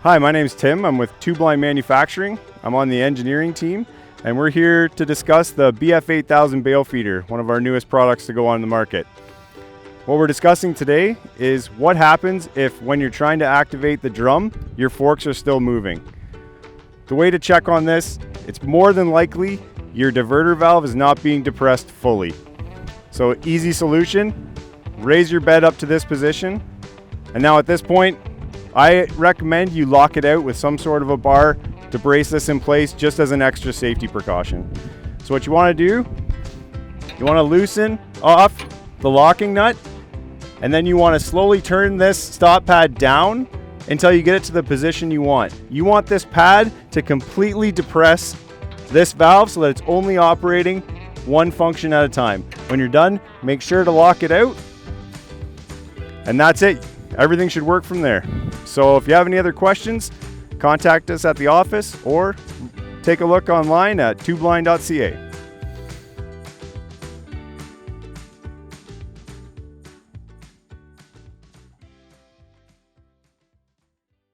Hi, my name is Tim. I'm with Tubeline Manufacturing. I'm on the engineering team, and we're here to discuss the BF8000 bale feeder, one of our newest products to go on the market. What we're discussing today is what happens if, when you're trying to activate the drum, your forks are still moving. The way to check on this, it's more than likely your diverter valve is not being depressed fully. So easy solution, raise your bed up to this position, and now at this point, I recommend you lock it out with some sort of a bar to brace this in place just as an extra safety precaution. So what you want to do, you want to loosen off the locking nut, and then you want to slowly turn this stop pad down until you get it to the position you want. You want this pad to completely depress this valve so that it's only operating one function at a time. When you're done, make sure to lock it out, and that's it. Everything should work from there. So if you have any other questions, contact us at the office or take a look online at tubeline.ca.